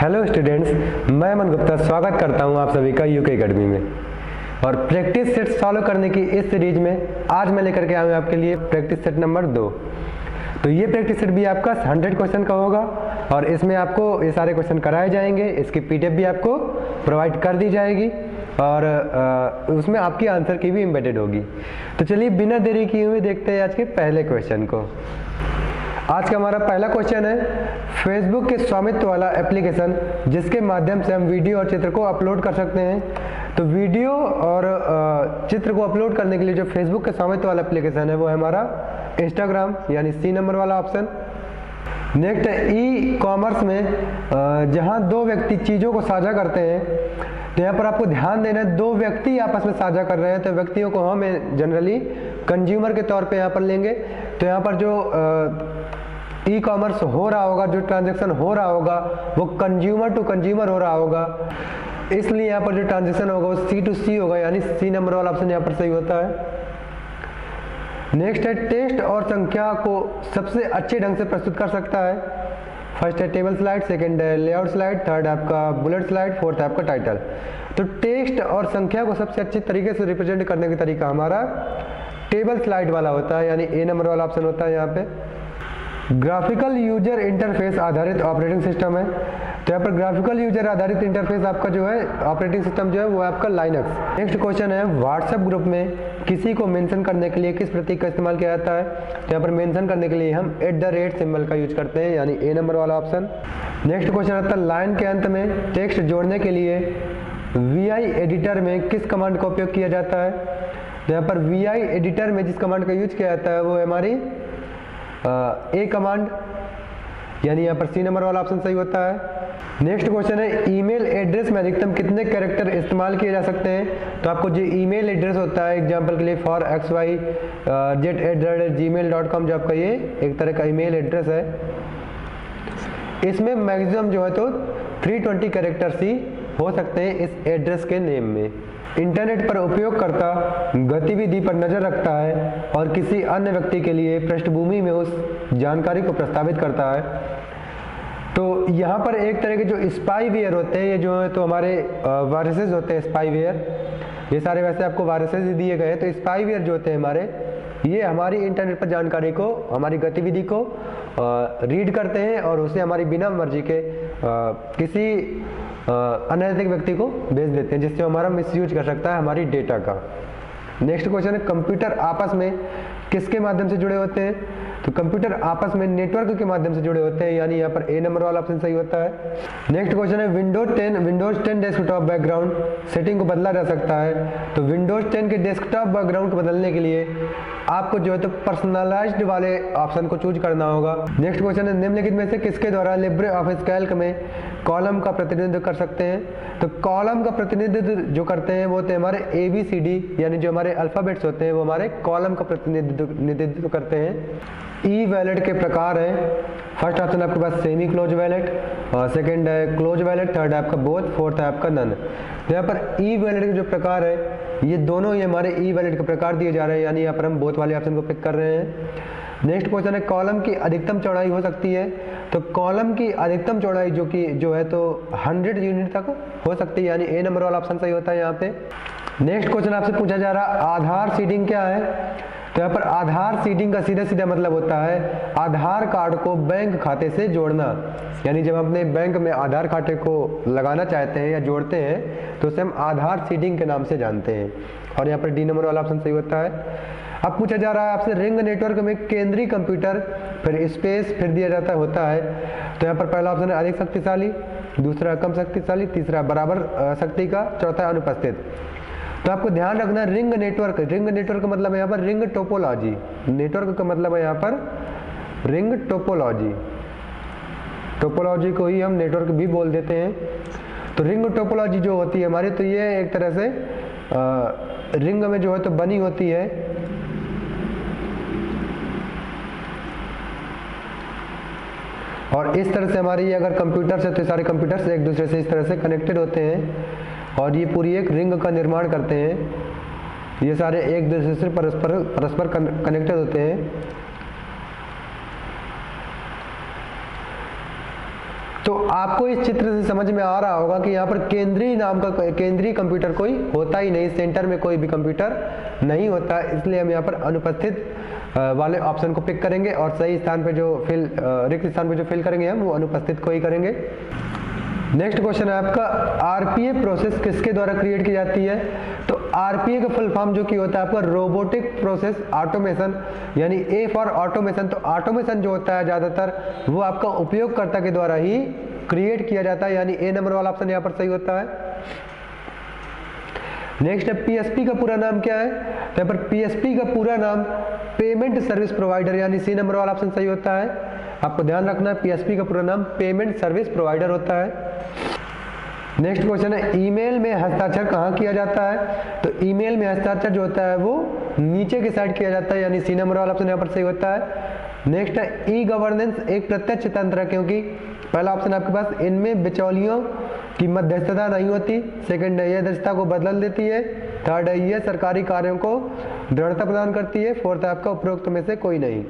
Hello students, मैं अमन गुप्ता स्वागत करता हूं आप सभी का यूके अकेडमी में। और प्रैक्टिस सेट सॉल्व करने की इस सीरीज में आज मैं लेकर के आया हूं आपके लिए प्रैक्टिस सेट नंबर 2। तो ये प्रैक्टिस सेट भी आपका 100 क्वेश्चन का होगा और इसमें आपको ये सारे क्वेश्चन कराए जाएंगे। इसकी पीडीएफ भी आपको प्रोवाइड कर दी जाएगी और उसमें आपकी आंसर की भी एम्बेडेड होगी। तो चलिए बिना देरी किए हुए देखते हैं आज के पहले क्वेश्चन को। आज का हमारा पहला क्वेश्चन है, फेसबुक के स्वामित्व वाला एप्लीकेशन जिसके माध्यम से हम वीडियो और चित्र को अपलोड कर सकते हैं। तो वीडियो और चित्र को अपलोड करने के लिए जो फेसबुक के स्वामित्व वाला एप्लीकेशन है वो है हमारा इंस्टाग्राम, यानी सी नंबर वाला ऑप्शन। नेक्स्ट है ई कॉमर्स में जहां दो व्यक्ति चीज़ों को साझा करते हैं। तो यहाँ पर आपको ध्यान देना है, दो व्यक्ति आपस में साझा कर रहे हैं तो व्यक्तियों को हम जनरली कंज्यूमर के तौर पे यहाँ पर लेंगे। तो यहाँ पर जो ई कॉमर्स हो रहा होगा, जो ट्रांजैक्शन हो रहा होगा वो कंज्यूमर टू कंज्यूमर हो रहा होगा, इसलिए यहाँ पर जो ट्रांजैक्शन होगा वो सी टू सी होगा, यानी सी नंबर वाला ऑप्शन यहाँ पर सही होता है। नेक्स्ट है, टेक्स्ट और संख्या को सबसे अच्छे ढंग से प्रस्तुत कर सकता है। फर्स्ट है टेबल स्लाइड, सेकंड है लेआउट स्लाइड, थर्ड है आपका बुलेट स्लाइड, फोर्थ है आपका टाइटल। तो टेक्स्ट और संख्या को सबसे अच्छे तरीके से रिप्रेजेंट करने का तरीका हमारा टेबल स्लाइड वाला होता है, यानी ए नंबर वाला ऑप्शन होता है यहाँ पे। ग्राफिकल यूजर इंटरफेस आधारित ऑपरेटिंग सिस्टम है। तो यहाँ पर ग्राफिकल यूजर आधारित इंटरफेस आपका जो है ऑपरेटिंग सिस्टम जो है वो आपका लाइनक्स। नेक्स्ट क्वेश्चन है, व्हाट्सएप ग्रुप में किसी को मेंशन करने के लिए किस प्रतीक का इस्तेमाल किया जाता है। तो यहाँ पर मेंशन करने के लिए हम @ सिंबल का यूज करते हैं, यानी ए नंबर वाला ऑप्शन। नेक्स्ट क्वेश्चन आता है, लाइन के अंत में टेक्स्ट जोड़ने के लिए VI एडिटर में किस कमांड का उपयोग किया जाता है। तो यहाँ पर VI एडिटर में जिस कमांड का यूज किया जाता है वो है हमारी ए कमांड, यानी यहाँ पर सी नंबर वाला ऑप्शन सही होता है। नेक्स्ट क्वेश्चन है, ईमेल एड्रेस में अधिकतम कितने कैरेक्टर इस्तेमाल किए जा सकते हैं। तो आपको जो ईमेल एड्रेस होता है, एग्जांपल के लिए forxyz@gmail.com, जो आपका ये एक तरह का ईमेल एड्रेस है, इसमें मैक्सिमम जो है तो 320 कैरेक्टर्स ही हो सकते हैं इस एड्रेस के नेम में। इंटरनेट पर उपयोगकर्ता गतिविधि पर नजर रखता है और किसी अन्य व्यक्ति के लिए पृष्ठभूमि में उस जानकारी को प्रस्तावित करता है। तो यहाँ पर एक तरह के जो स्पाईवेयर होते हैं, ये जो है तो हमारे वायरसेस होते हैं स्पाईवेयर, ये सारे वैसे आपको वायरसेस ही दिए गए हैं। तो स्पाईवेयर जो होते हैं हमारे, ये हमारी इंटरनेट पर जानकारी को, हमारी गतिविधि को रीड करते हैं और उसे हमारी बिना मर्जी के किसी अनैतिक व्यक्ति को भेज देते हैं, जिससे हमारा मिसयूज कर सकता है हमारी डेटा का। नेक्स्ट क्वेश्चन है, कंप्यूटर आपस में किसके माध्यम से जुड़े होते हैं। तो कंप्यूटर आपस में नेटवर्क के माध्यम से जुड़े होते हैं, यानी यहाँ पर ए नंबर वाला ऑप्शन सही होता है। नेक्स्ट क्वेश्चन है, विंडोज 10 डेस्कटॉप बैकग्राउंड सेटिंग को बदला जा सकता है। तो विंडोज 10 के डेस्कटॉप बैकग्राउंड को बदलने के लिए आपको जो है तो पर्सनलाइज्ड वाले ऑप्शन को चूज करना होगा। नेक्स्ट क्वेश्चन है, निम्नलिखित में से किसके द्वारा लिब्रे ऑफिस कैल्क में कॉलम का प्रतिनिधित्व कर सकते हैं। तो कॉलम का प्रतिनिधित्व जो करते हैं वो होते हैं हमारे ABCD, यानी जो हमारे अल्फाबेट्स होते हैं वो हमारे कॉलम का प्रतिनिधित्व करते हैं। ई वैलेट के प्रकार हैं, फर्स्ट ऑप्शन आपके पास सेमी क्लोज वैलेट, सेकंड है क्लोज वैलेट, थर्ड है आपका बोथ, फोर्थ है आपका नन। तो यहाँ पर ई वैलेट के जो प्रकार है ये दोनों ही हमारे ई वैलेट के प्रकार दिए जा रहे हैं, यानी यहाँ पर हम बोथ वाले ऑप्शन को पिक कर रहे हैं। नेक्स्ट क्वेश्चन है, कॉलम की अधिकतम चौड़ाई हो सकती है। तो कॉलम की अधिकतम चौड़ाई जो है तो 100 यूनिट तक हो सकती है, यानी ए नंबर वाला ऑप्शन सही होता है यहाँ पे। नेक्स्ट क्वेश्चन आपसे पूछा जा रहा है, आधार सीडिंग क्या है। तो यहाँ पर आधार सीडिंग का सीधा सीधा मतलब होता है आधार कार्ड को बैंक खाते से जोड़ना, यानी जब हम अपने बैंक में आधार खाते को लगाना चाहते हैं या जोड़ते हैं तो उसे हम आधार सीडिंग के नाम से जानते हैं, और यहाँ पर डी नंबर वाला ऑप्शन सही होता है। अब पूछा जा रहा है आपसे, रिंग नेटवर्क में केंद्रीय कंप्यूटर फिर स्पेस फिर दिया जाता होता है। तो यहाँ पर पहला ऑप्शन है अधिक शक्तिशाली, दूसरा कम शक्तिशाली, तीसरा बराबर शक्ति का, चौथा अनुपस्थित। तो आपको ध्यान रखना, रिंग नेटवर्क का मतलब है यहाँ पर रिंग टोपोलॉजी, नेटवर्क का मतलब है यहाँ पर रिंग टोपोलॉजी को ही हम नेटवर्क भी बोल देते हैं। तो रिंग टोपोलॉजी जो होती है हमारी, तो ये एक तरह से रिंग में जो है तो बनी होती है, और इस तरह से हमारी अगर कंप्यूटर्स है तो सारे कंप्यूटर्स एक दूसरे से इस तरह से कनेक्टेड होते हैं और ये पूरी एक रिंग का निर्माण करते हैं। ये सारे एक दूसरे से परस्पर कनेक्टेड होते हैं। तो आपको इस चित्र से समझ में आ रहा होगा कि यहाँ पर केंद्रीय नाम का केंद्रीय कंप्यूटर कोई होता ही नहीं, सेंटर में कोई भी कंप्यूटर नहीं होता, इसलिए हम यहाँ पर अनुपस्थित वाले ऑप्शन को पिक करेंगे और सही स्थान पे जो रिक्त स्थान पे जो फिल करेंगे हम वो अनुपस्थित को ही करेंगे। नेक्स्ट क्वेश्चन है आपका, आरपीए प्रोसेस किसके द्वारा क्रिएट की जाती है? तो आरपीए का फुल फॉर्म जो कि होता है आपका रोबोटिक प्रोसेस ऑटोमेशन, यानी ए फॉर ऑटोमेशन। तो ऑटोमेशन जो होता है ज़्यादातर वो आपका उपयोगकर्ता के द्वारा ही क्रिएट किया जाता है, यानी ए नंबर वाला ऑप्शन यहाँ पर सही होता है। नेक्स्ट है पीएसपी का पूरा नाम क्या है? तो यहाँ पर पीएसपी का पूरा नाम पेमेंट सर्विस प्रोवाइडर, यानी सी नंबर वाला ऑप्शन सही होता है। आपको ध्यान रखना है पीएसपी का पूरा नाम पेमेंट सर्विस प्रोवाइडर होता है। नेक्स्ट क्वेश्चन है, ईमेल में हस्ताक्षर कहाँ किया जाता है? तो ईमेल में हस्ताक्षर जो होता है वो नीचे की साइड किया जाता है, यानी सी नंबर वाला ऑप्शन यहाँ पर सही होता है। नेक्स्ट है ई गवर्नेंस एक प्रत्यक्ष तंत्र है, क्योंकि पहला ऑप्शन आपके पास इनमें बिचौलियों की मध्यस्थता नहीं होती। सेकंड है यह दक्षता को बदल देती है। थर्ड है यह सरकारी कार्यों को दृढ़ता प्रदान करती है। फोर्थ है आपका उपरोक्त में से कोई नहीं।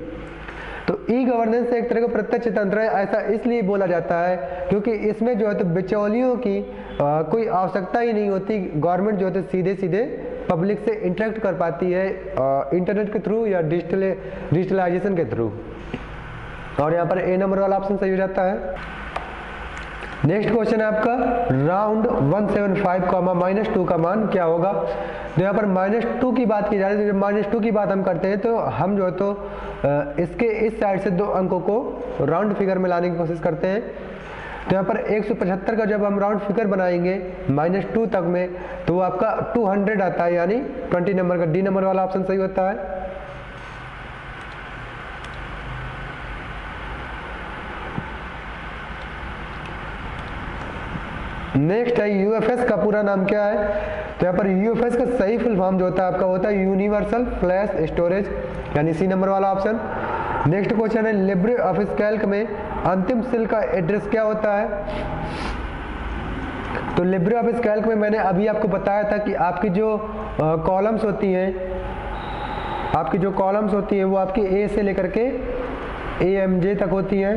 तो ई गवर्नेंस एक तरह का प्रत्यक्ष तंत्र है, ऐसा इसलिए बोला जाता है क्योंकि इसमें जो है तो बिचौलियों की कोई आवश्यकता ही नहीं होती। गवर्नमेंट जो है सीधे सीधे पब्लिक से इंटरेक्ट कर पाती है इंटरनेट के थ्रू या डिजिटलाइजेशन के थ्रू। और यहाँ पर ए नंबर वाला ऑप्शन सही हो जाता है। नेक्स्ट क्वेश्चन है आपका, राउंड 175, -2 का मान क्या होगा? तो यहाँ पर -2 की बात की जा रही है। जब -2 की बात हम करते हैं तो हम जो है तो इसके इस साइड से 2 अंकों को राउंड फिगर में लाने की कोशिश करते हैं। तो यहाँ पर 175 का जब हम राउंड फिगर बनाएंगे -2 तक में तो वो आपका 200 आता है, यानी 20 नंबर का डी नंबर वाला ऑप्शन सही होता है। नेक्स्ट है यूएफएस का पूरा नाम क्या है? तो यहाँ पर यूएफएस का सही फुल फॉर्म जो होता है आपका होता है यूनिवर्सल फ्लैश स्टोरेज, यानी सी नंबर वाला ऑप्शन। नेक्स्ट क्वेश्चन है, लिब्रे ऑफिस कैल्क में अंतिम सेल का एड्रेस क्या होता है? तो लिब्रे ऑफिस कैल्क में मैंने अभी आपको बताया था कि आपकी जो कॉलम्स होती हैं, वो आपकी ए से लेकर के AMJ तक होती हैं,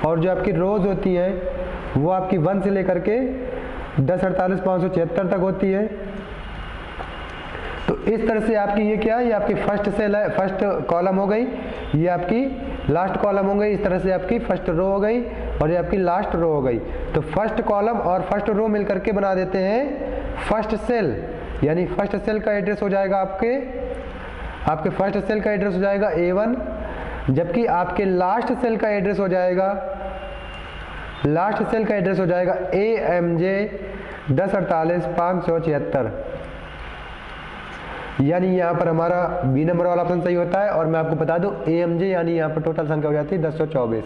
और जो आपकी रोज होती हैं वो आपकी 1 से लेकर के 1048,576 तक होती है। तो इस तरह से आपकी ये क्या है, ये आपकी फर्स्ट सेल है, फर्स्ट कॉलम हो गई, ये आपकी लास्ट कॉलम हो गई। इस तरह से आपकी फर्स्ट रो हो गई और ये आपकी लास्ट रो हो गई। तो फर्स्ट कॉलम और फर्स्ट रो मिलकर के बना देते हैं फर्स्ट सेल, यानी फर्स्ट सेल का एड्रेस हो जाएगा आपके फर्स्ट सेल का एड्रेस हो जाएगा A1, जबकि आपके लास्ट सेल का एड्रेस हो जाएगा AMJ 1048,576, यानी यहाँ पर हमारा बी नंबर वाला ऑप्शन सही होता है। और मैं आपको बता दूं AMJ यानी यहाँ पर टोटल संख्या हो जाती है 1024।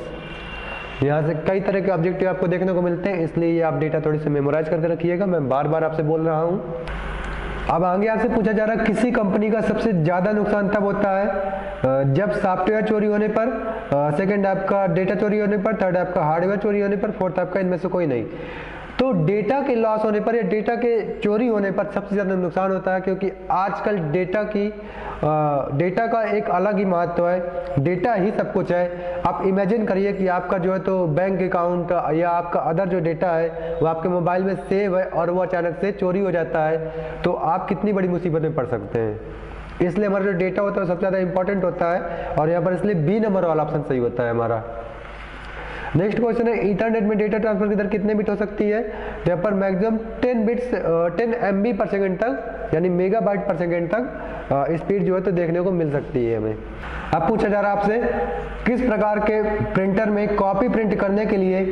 यहाँ से कई तरह के ऑब्जेक्टिव आपको देखने को मिलते हैं, इसलिए ये आप डेटा थोड़ी सी मेमोराइज करके रखिएगा, मैं बार बार आपसे बोल रहा हूँ। अब आगे आपसे पूछा जा रहा है किसी कंपनी का सबसे ज़्यादा नुकसान तब होता है जब सॉफ्टवेयर चोरी होने पर, सेकंड आपका डेटा चोरी होने पर, थर्ड आपका हार्डवेयर चोरी होने पर, फोर्थ आपका इनमें से कोई नहीं। तो डेटा के लॉस होने पर या डेटा के चोरी होने पर सबसे ज़्यादा नुकसान होता है, क्योंकि आजकल डेटा का एक अलग ही महत्व है। डेटा ही सब कुछ है। आप इमेजिन करिए कि आपका जो है तो बैंक अकाउंट या आपका अदर जो डेटा है वो आपके मोबाइल में सेव है और वो अचानक से चोरी हो जाता है, तो आप कितनी बड़ी मुसीबत में पड़ सकते हैं। इसलिए हमारा जो डेटा होता है सबसे ज़्यादा इंपॉर्टेंट होता है, और यहाँ पर इसलिए बी नंबर वाला ऑप्शन सही होता है हमारा। नेक्स्ट क्वेश्चन है, इंटरनेट में डेटा ट्रांसफर की दर कितने बिट हो सकती है? तो यहाँ पर मैक्सिमम 10 MB पर सेकेंड तक, यानी मेगाबाइट पर सेकेंड तक स्पीड जो है तो देखने को मिल सकती है हमें। अब पूछा जा रहा है आपसे किस प्रकार के प्रिंटर में कॉपी प्रिंट करने के लिए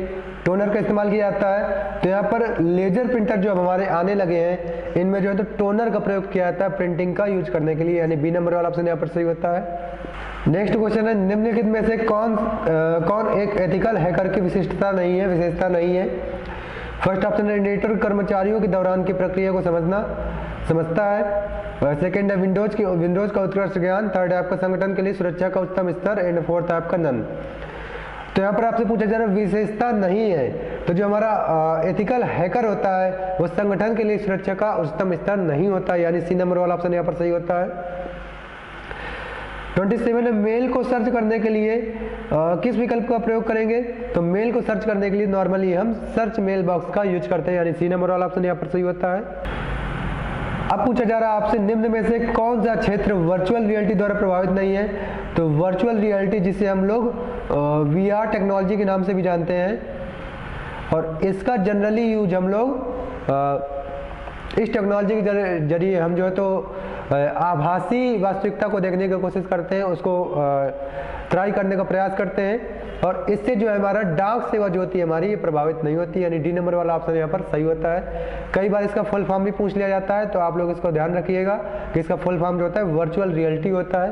टोनर का इस्तेमाल किया जाता है? तो यहाँ पर लेजर प्रिंटर जो हमारे आने लगे हैं इनमें जो है तो टोनर का प्रयोग किया जाता है प्रिंटिंग का यूज करने के लिए, यानी बी नंबर वाला ऑप्शन यहाँ पर सही होता है। नेक्स्ट क्वेश्चन है, निम्नलिखित में से कौन एक एथिकल हैकर की विशेषता नहीं है? फर्स्ट ऑप्शन है, नेटवर्क कर्मचारियों के दौरान की प्रक्रिया को समझता है। सेकंड है, विंडोज का उत्कृष्ट ज्ञान। थर्ड है आपका संगठन के लिए सुरक्षा का उत्तम स्तर, एंड फोर्थ है आपका नन। तो यहाँ पर आपसे पूछा जा रहा है विशेषता नहीं है, तो जो हमारा एथिकल हैकर होता है वो संगठन के लिए सुरक्षा का उच्चतम स्तर नहीं होता, यानी सी नंबर वाला ऑप्शन यहाँ पर सही होता है। 27 मेल को सर्च करने के लिए किस विकल्प का प्रयोग करेंगे? तो मेल को सर्च करने के लिए नॉर्मली हम सर्च मेल बॉक्स का यूज करते हैं, यानी सी नंबर वाला ऑप्शन यहाँ पर सही होता है। अब पूछा जा रहा है आपसे निम्न में से कौन सा क्षेत्र वर्चुअल रियलिटी द्वारा प्रभावित नहीं है? तो वर्चुअल रियलिटी जिसे हम लोग VR टेक्नोलॉजी के नाम से भी जानते हैं, और इसका जनरली यूज हम लोग इस टेक्नोलॉजी के जरिए हम जो है तो आभासी वास्तविकता को देखने की कोशिश करते हैं, उसको ट्राई करने का प्रयास करते हैं, और इससे जो है हमारा डाक सेवा जो होती है हमारी ये प्रभावित नहीं होती, यानी डी नंबर वाला ऑप्शन यहाँ पर सही होता है। कई बार इसका फुल फॉर्म भी पूछ लिया जाता है, तो आप लोग इसको ध्यान रखिएगा कि इसका फुल फॉर्म जो होता है वर्चुअल रियलिटी होता है।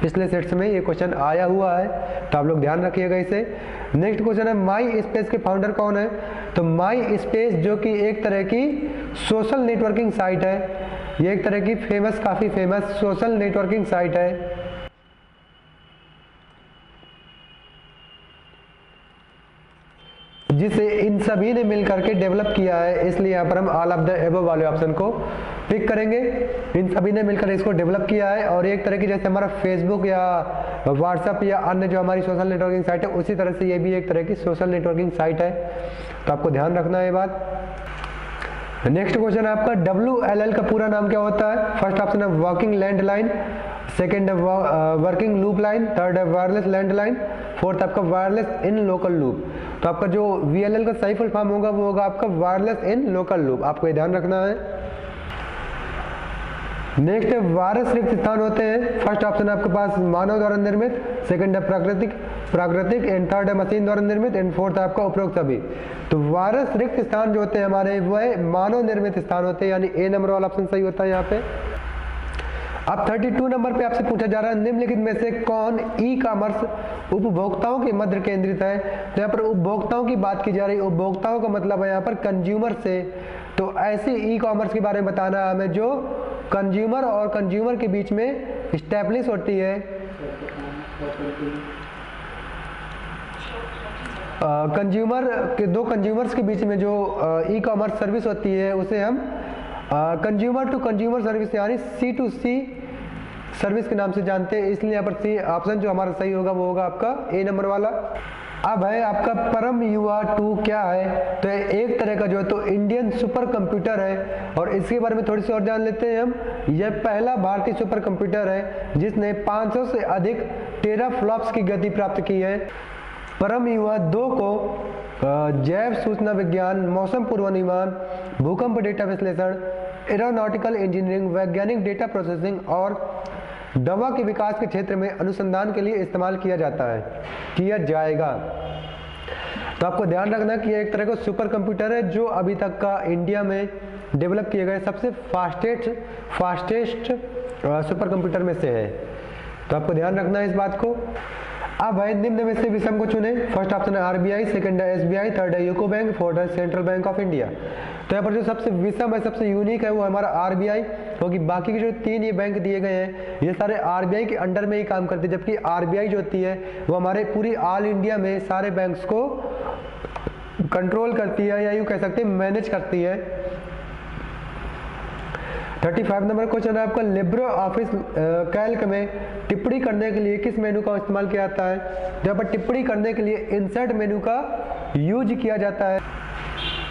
पिछले सेट्स में ये क्वेश्चन आया हुआ है, तो आप लोग ध्यान रखिएगा इसे। नेक्स्ट क्वेश्चन है माई स्पेस के फाउंडर कौन है? तो माई स्पेस जो कि एक तरह की सोशल नेटवर्किंग साइट है, ये एक तरह की काफ़ी फेमस सोशल नेटवर्किंग साइट है। जिसे इन सभी ने मिलकर के डेवलप किया है, इसलिए यहाँ पर हम ऑल ऑफ द एबव वाले ऑप्शन को पिक करेंगे। इन सभी ने मिलकर इसको डेवलप किया है, और एक तरह की जैसे हमारा फेसबुक या व्हाट्सएप या अन्य जो हमारी सोशल नेटवर्किंग साइट है, उसी तरह से ये भी एक तरह की सोशल नेटवर्किंग साइट है, तो आपको ध्यान रखना है ये बात। नेक्स्ट क्वेश्चन है आपका WLL का पूरा नाम क्या होता है? फर्स्ट ऑप्शन है वर्किंग लैंडलाइन, सेकेंड है वर्किंग लूप लाइन, थर्ड है वायरलेस लैंडलाइन, फोर्थ आपका वायरलेस इन लोकल लूप। तो आपका जो VLL का सही फुल फॉर्म होगा वो होगा आपका वायरलेस इन लोकल लूप, आपको ये ध्यान रखना है। नेक्स्ट है वायरस रिक्त स्थान होते हैं। फर्स्ट ऑप्शन है आपके पास मानव द्वारा निर्मित, सेकंड है प्राकृतिक एंड थर्ड है मशीन द्वारा निर्मित एंड फोर्थ है आपका उपरोक्त सभी। तो वायरस रिक्त स्थान जो होते हैं हमारे वह मानव निर्मित स्थान होते हैं, यानी ए नंबर वाला ऑप्शन सही होता है यहाँ पे। अब 32 नंबर पे आपसे पूछा जा रहा है निम्नलिखित में से कौन ई-कॉमर्स उपभोक्ताओं के मध्य केंद्रित है? तो यहाँ पर उपभोक्ताओं की बात की जा रही है, उपभोक्ताओं का मतलब है यहाँ पर कंज्यूमर से। तो ऐसी ई-कॉमर्स के बारे में बताना है हमें जो कंज्यूमर और कंज्यूमर के बीच में स्टैब्लिश होती है। कंज्यूमर के दो कंज्यूमर्स के बीच में जो ई-कॉमर्स सर्विस होती है उसे हम कंज्यूमर टू कंज्यूमर सर्विस यानी C2C सर्विस के नाम से जानते हैं, इसलिए यहाँ पर सी ऑप्शन जो हमारा सही होगा वो होगा आपका ए नंबर वाला। अब है आपका परम युवा 2 क्या है? तो एक तरह का जो है तो इंडियन सुपर कंप्यूटर है, और इसके बारे में थोड़ी सी और जान लेते हैं हम। यह पहला भारतीय सुपर कंप्यूटर है जिसने 500 से अधिक टेराफ्लॉप्स की गति प्राप्त की है। परम युवा 2 को जैव सूचना विज्ञान, मौसम पूर्वानुमान, भूकंप डेटा विश्लेषण, एरोनॉटिकल इंजीनियरिंग, वैज्ञानिक डेटा प्रोसेसिंग और दवा के विकास के क्षेत्र में अनुसंधान के लिए इस्तेमाल किया जाएगा। तो आपको ध्यान रखना कि यह एक तरह का सुपर कंप्यूटर है जो अभी तक का इंडिया में डेवलप किए गए सबसे फास्टेस्ट सुपर कंप्यूटर में से है, तो आपको ध्यान रखना है इस बात को। अब है निम्न में से विषम को चुने। फर्स्ट ऑप्शन है RBI, सेकंड है SBI, थर्ड है यूको बैंक, फोर्थ है सेंट्रल बैंक ऑफ इंडिया। तो यहाँ पर जो सबसे विषम है, सबसे यूनिक है वो हमारा RBI, क्योंकि बाकी के जो 3 ये बैंक दिए गए हैं ये सारे RBI के अंडर में ही काम करते हैं, जबकि RBI जो होती है वो हमारे पूरी ऑल इंडिया में सारे बैंक्स को कंट्रोल करती है, या यूँ कह सकते हैं मैनेज करती है। 35 नंबर क्वेश्चन है आपका लिब्रे ऑफिस कैल्क में टिप्पणी करने के लिए किस मेनू का इस्तेमाल किया जाता है? जहाँ पर टिप्पणी करने के लिए इंसर्ट मेनू का यूज किया जाता है।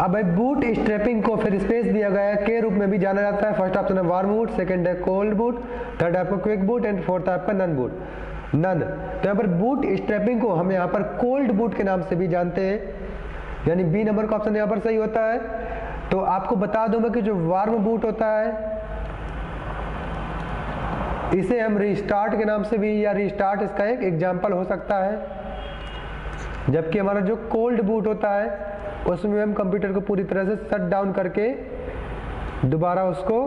अब है बूट स्ट्रैपिंग को फिर स्पेस दिया गया है के रूप में भी जाना जाता है। फर्स्ट ऑप्शन है वार्म बूट, सेकंड है कोल्ड बूट, थर्ड है आपका क्विक बूट एंड फोर्थ है आपका नन बूट। तो यहाँ पर बूट स्ट्रैपिंग को हम यहाँ पर कोल्ड बूट के नाम से भी जानते हैं, यानी बी नंबर का ऑप्शन यहाँ पर सही होता है। तो आपको बता दूं मैं कि जो वार्म बूट होता है इसे हम रीस्टार्ट के नाम से भी, या रीस्टार्ट इसका एक एग्जाम्पल हो सकता है, जबकि हमारा जो कोल्ड बूट होता है उसमें हम कंप्यूटर को पूरी तरह से शट डाउन करके दोबारा उसको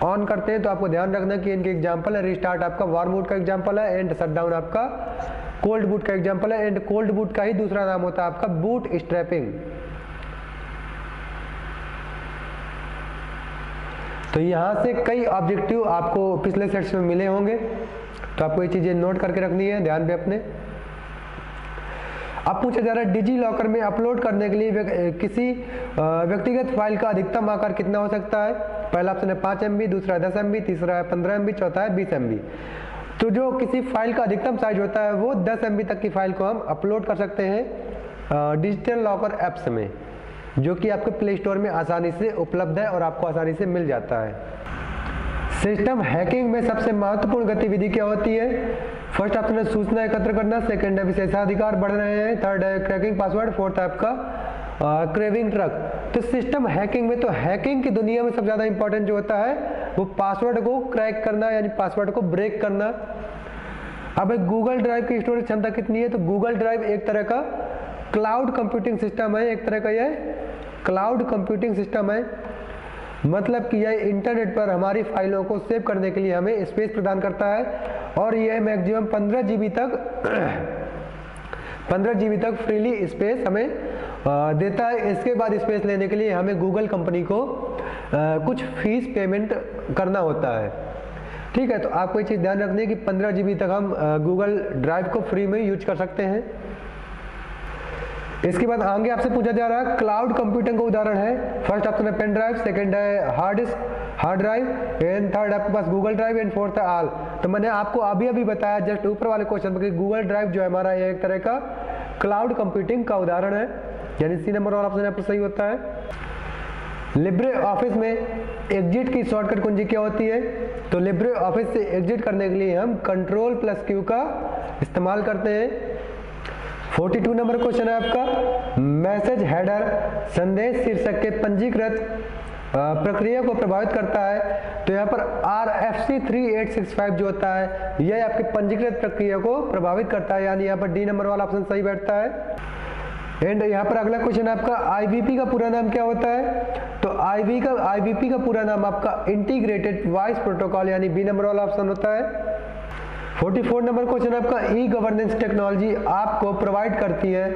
ऑन करते हैं। तो आपको ध्यान रखना कि इनके एग्जाम्पल है, रीस्टार्ट आपका वार्म बूट का एग्जाम्पल है एंड शट डाउन आपका कोल्ड बूट का एग्जाम्पल है, एंड कोल्ड बूट का ही दूसरा नाम होता है आपका बूट स्ट्रैपिंग। तो यहाँ से कई ऑब्जेक्टिव आपको पिछले सेट्स में मिले होंगे, तो आपको ये चीज़ें नोट करके रखनी है ध्यान पे अपने। अब पूछा जा रहा है डिजी लॉकर में अपलोड करने के लिए किसी व्यक्तिगत फाइल का अधिकतम आकार कितना हो सकता है? पहला ऑप्शन है 5 MB, दूसरा है 10 MB, तीसरा है 15 MB, चौथा है 20 MB। तो जो किसी फाइल का अधिकतम साइज होता है वो 10 MB तक की फाइल को हम अपलोड कर सकते हैं डिजिटल लॉकर ऐप्स में, जो कि आपके प्ले स्टोर में आसानी से उपलब्ध है और आपको आसानी से मिल जाता है। सिस्टम हैकिंग में सबसे महत्वपूर्ण गतिविधि क्या होती है? फर्स्ट ऑप्शन है सूचना एकत्र करना, सेकंड है विशेषाधिकार बढ़ रहे हैं, थर्ड है क्रैकिंग पासवर्ड, फोर्थ है आपका क्रेविंग ट्रक। तो सिस्टम हैकिंग में, तो हैकिंग की दुनिया में सबसे ज़्यादा इंपॉर्टेंट जो होता है वो पासवर्ड को क्रैक करना, यानी पासवर्ड को ब्रेक करना। अब गूगल ड्राइव की स्टोरेज क्षमता कितनी है? तो गूगल ड्राइव एक तरह का क्लाउड कंप्यूटिंग सिस्टम है, एक तरह का यह क्लाउड कंप्यूटिंग सिस्टम है, मतलब कि यह इंटरनेट पर हमारी फाइलों को सेव करने के लिए हमें स्पेस प्रदान करता है और यह मैक्सिमम 15 GB तक फ्रीली स्पेस हमें देता है। इसके बाद स्पेस लेने के लिए हमें गूगल कंपनी को कुछ फीस पेमेंट करना होता है। ठीक है, तो आपको ये चीज़ ध्यान रखनी है कि 15 GB तक हम गूगल ड्राइव को फ्री में यूज कर सकते हैं। इसके बाद आगे आपसे पूछा जा रहा है क्लाउड कंप्यूटिंग का उदाहरण है। फर्स्ट ऑप्शन है पेन ड्राइव, सेकंड है हार्ड ड्राइव एंड थर्ड आपके पास गूगल ड्राइव एंड फोर्थ है ऑल। तो मैंने आपको अभी बताया जस्ट ऊपर वाले क्वेश्चन में कि गूगल ड्राइव जो है हमारा ये एक तरह का क्लाउड कंप्यूटिंग का उदाहरण है, यानी सी नंबर वाला ऑप्शन यहाँ पर सही होता है। लिब्रे ऑफिस में एग्जिट की शॉर्टकट कुंजी क्या होती है? तो लिब्रे ऑफिस से एग्जिट करने के लिए हम Ctrl+Q का इस्तेमाल करते हैं। 42 नंबर क्वेश्चन है आपका, मैसेज हेडर संदेश शीर्षक के पंजीकृत प्रक्रिया को प्रभावित करता है। तो यहाँ पर RFC 3865 जो होता है यह आपके पंजीकृत प्रक्रिया को प्रभावित करता है, यानी यहाँ पर डी नंबर वाला ऑप्शन सही बैठता है। एंड यहाँ पर अगला क्वेश्चन आपका IVP का पूरा नाम क्या होता है? तो IVP का पूरा नाम आपका इंटीग्रेटेड वॉइस प्रोटोकॉल, यानी बी नंबर वाला ऑप्शन होता है। 44 नंबर क्वेश्चन आपका ई गवर्नेंस टेक्नोलॉजी आपको प्रोवाइड करती है।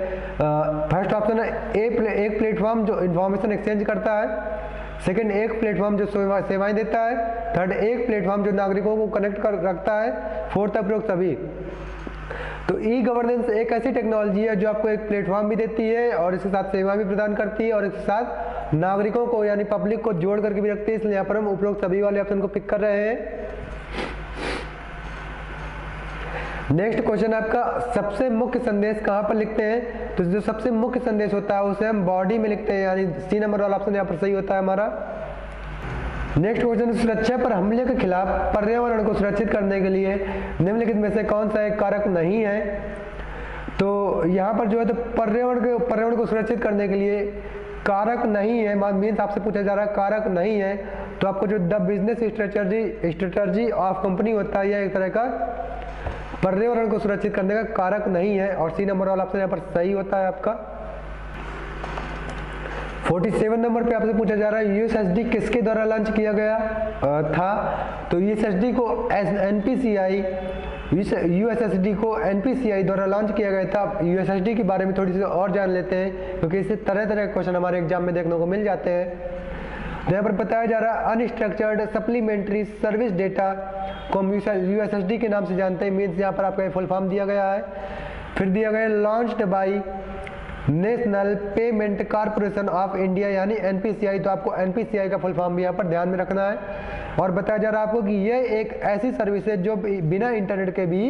फर्स्ट ऑप्शन है एक प्लेटफॉर्म जो इंफॉर्मेशन एक्सचेंज करता है, सेकंड एक प्लेटफॉर्म जो सेवाएं देता है, थर्ड एक प्लेटफॉर्म जो नागरिकों को कनेक्ट कर रखता है, फोर्थ अप्रोक्स सभी। तो ई गवर्नेंस एक ऐसी टेक्नोलॉजी है जो आपको एक प्लेटफॉर्म भी देती है और इसके साथ सेवा भी प्रदान करती है और इसके साथ नागरिकों को यानी पब्लिक को जोड़ करके भी रखती है, इसलिए यहाँ पर हम उपरोक्त सभी वाले ऑप्शन को पिक कर रहे हैं। नेक्स्ट क्वेश्चन आपका सबसे मुख्य संदेश कहाँ पर लिखते हैं? तो जो सबसे मुख्य संदेश होता है उसे हम बॉडी में लिखते हैं, यानी सी नंबर वाला ऑप्शन यहाँ पर सही होता है हमारा। नेक्स्ट क्वेश्चन, सुरक्षा पर हमले के खिलाफ पर्यावरण को सुरक्षित करने के लिए निम्नलिखित में से कौन सा एक कारक नहीं है? तो यहाँ पर जो है तो पर्यावरण को सुरक्षित करने के लिए कारक नहीं है, मीन्स आपसे पूछा जा रहा है कारक नहीं है, तो आपको जो the business strategy of company होता है यह एक तरह का पर्यावरण को सुरक्षित करने का कारक नहीं है और सी नंबर वाला ऑप्शन यहाँ पर सही होता है आपका। 47 नंबर पे आपसे पूछा जा रहा है यूएसएसडी किसके द्वारा लॉन्च किया गया था? तो यूएसएसडी को एनपीसीआई द्वारा लॉन्च किया गया था। यूएसएसडी के बारे में थोड़ी सी और जान लेते हैं क्योंकि इससे तरह तरह के क्वेश्चन हमारे एग्जाम में देखने को मिल जाते हैं। तो यहाँ पर बताया जा रहा है अनस्ट्रक्चर्ड सप्लीमेंट्री सर्विस डेटा को हम यूएसएसडी के नाम से जानते हैं, मीन्स यहाँ पर आपका फुल फॉर्म दिया गया है। फिर दिया गया launched by national payment corporation of India, यानी एनपीसीआई। तो आपको एनपीसीआई का फुल फॉर्म भी यहाँ पर ध्यान में रखना है। और बताया जा रहा है आपको कि यह एक ऐसी सर्विस है जो बिना इंटरनेट के भी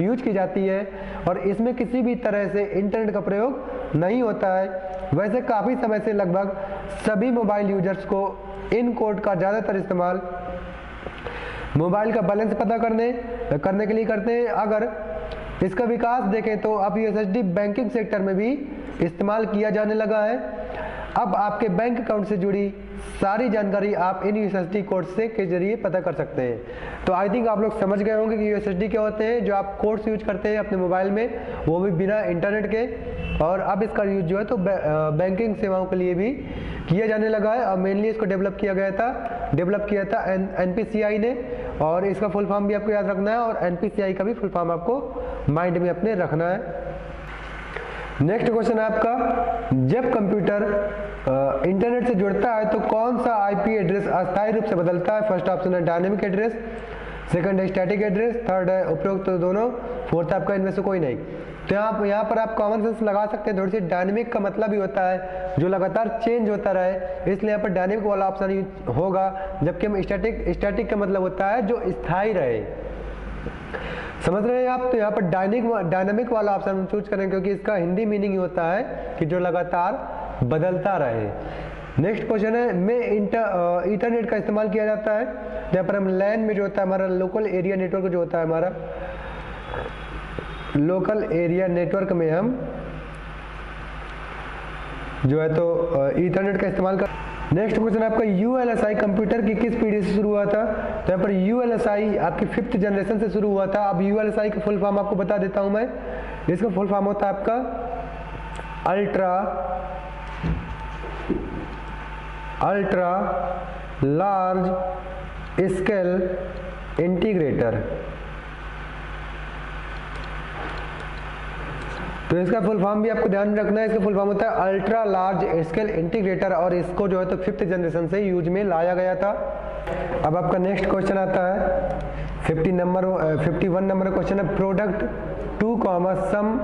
यूज की जाती है और इसमें किसी भी तरह से इंटरनेट का प्रयोग नहीं होता है। वैसे काफ़ी समय से लगभग सभी मोबाइल यूजर्स को इन कोड का ज़्यादातर इस्तेमाल मोबाइल का बैलेंस पता करने के लिए करते हैं। अगर इसका विकास देखें तो अब यूएसएसडी बैंकिंग सेक्टर में भी इस्तेमाल किया जाने लगा है। अब आपके बैंक अकाउंट से जुड़ी सारी जानकारी आप इन यूएसएसडी कोड से के जरिए पता कर सकते हैं। तो आई थिंक आप लोग समझ गए होंगे कि यूएसएसडी क्या होते हैं, जो आप कोड्स यूज करते हैं अपने मोबाइल में, वो भी बिना इंटरनेट के। और अब इसका यूज जो है तो बैंकिंग सेवाओं के लिए भी किया जाने लगा है और मेनली इसको डेवलप किया था एनपीसीआई ने। और इसका फुल फॉर्म भी आपको याद रखना है और एनपीसीआई का भी फुल फॉर्म आपको माइंड में अपने रखना है। नेक्स्ट क्वेश्चन है आपका, जब कंप्यूटर इंटरनेट से जुड़ता है तो कौन सा आईपी एड्रेस अस्थायी रूप से बदलता है? फर्स्ट ऑप्शन है डायनेमिक एड्रेस, सेकंड है स्टैटिक एड्रेस, थर्ड है उपरोक्त तो दोनों, फोर्थ आपका इनमें से कोई नहीं। तो यहाँ पर आप कॉमन सेंस लगा सकते हैं थोड़ी सी। डायनेमिक का मतलब ही होता है जो लगातार चेंज होता रहे, इसलिए यहाँ पर डायनेमिक वाला ऑप्शन होगा। जबकि हम स्टैटिक का मतलब होता है जो स्थायी रहे। समझ रहे हैं आप? तो यहाँ पर डायनामिक वाला ऑप्शन चूज करें, क्योंकि इसका हिंदी मीनिंग ही होता है कि जो लगातार बदलता रहे। नेक्स्ट क्वेश्चन है, में इंटरनेट का इस्तेमाल किया जाता है। यहाँ पर हम लैन में जो होता है हमारा लोकल एरिया नेटवर्क जो होता है हमारा लोकल एरिया नेटवर्क में हम जो है तो ईथरनेट का इस्तेमाल कर। नेक्स्ट क्वेश्चन आपका, ULSI कंप्यूटर की किस पीढ़ी से शुरू हुआ था? तो यहाँ पर ULSI आपकी 5th जनरेशन से शुरू हुआ था। अब ULSI का फुल फॉर्म आपको बता देता हूँ मैं। इसका फुल फॉर्म होता है आपका अल्ट्रा लार्ज स्केल इंटीग्रेटर। तो इसका फुल फॉर्म भी आपको ध्यान में रखना है। इसका फुल फॉर्म होता है अल्ट्रा लार्ज स्केल इंटीग्रेटर, और इसको जो है तो 5th जनरेशन से यूज में लाया गया था। अब आपका नेक्स्ट क्वेश्चन आता है 51 नंबर क्वेश्चन है, प्रोडक्ट 2, सम